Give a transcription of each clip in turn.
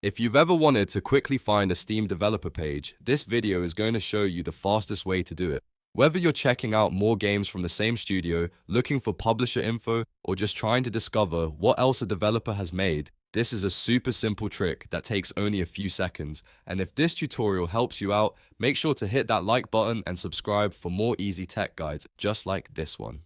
If you've ever wanted to quickly find a Steam developer page, this video is going to show you the fastest way to do it. Whether you're checking out more games from the same studio, looking for publisher info, or just trying to discover what else a developer has made, this is a super simple trick that takes only a few seconds. And if this tutorial helps you out, make sure to hit that like button and subscribe for more easy tech guides just like this one.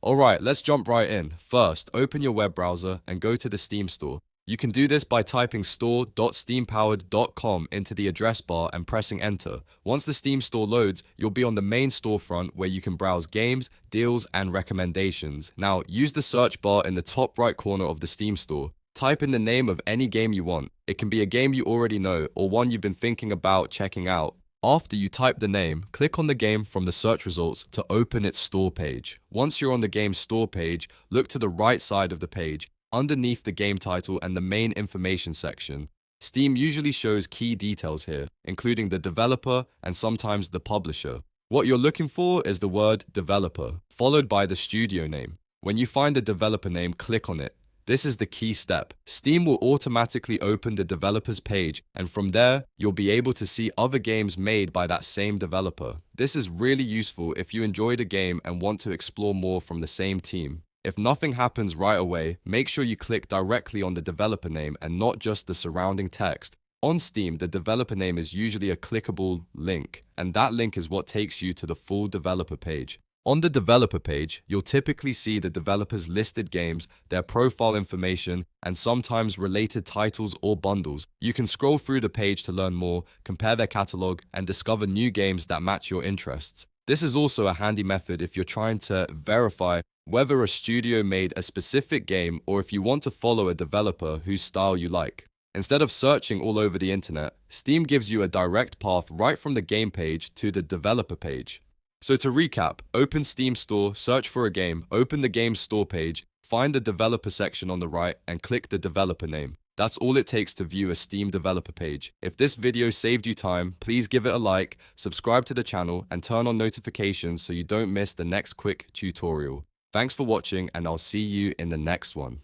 Alright, let's jump right in. First, open your web browser and go to the Steam store. You can do this by typing store.steampowered.com into the address bar and pressing enter. Once the Steam store loads, you'll be on the main storefront where you can browse games, deals, and recommendations. Now, use the search bar in the top right corner of the Steam store. Type in the name of any game you want. It can be a game you already know or one you've been thinking about checking out. After you type the name, click on the game from the search results to open its store page. Once you're on the game's store page, look to the right side of the page, underneath the game title and the main information section. Steam usually shows key details here, including the developer and sometimes the publisher. What you're looking for is the word developer, followed by the studio name. When you find the developer name, click on it. This is the key step. Steam will automatically open the developer's page, and from there, you'll be able to see other games made by that same developer. This is really useful if you enjoyed a game and want to explore more from the same team. If nothing happens right away, make sure you click directly on the developer name and not just the surrounding text. On Steam, the developer name is usually a clickable link, and that link is what takes you to the full developer page. On the developer page, you'll typically see the developer's listed games, their profile information, and sometimes related titles or bundles. You can scroll through the page to learn more, compare their catalog, and discover new games that match your interests. This is also a handy method if you're trying to verify whether a studio made a specific game or if you want to follow a developer whose style you like. Instead of searching all over the internet, Steam gives you a direct path right from the game page to the developer page. So to recap, open Steam Store, search for a game, open the game's store page, find the developer section on the right, and click the developer name. That's all it takes to view a Steam developer page. If this video saved you time, please give it a like, subscribe to the channel, and turn on notifications so you don't miss the next quick tutorial. Thanks for watching, and I'll see you in the next one.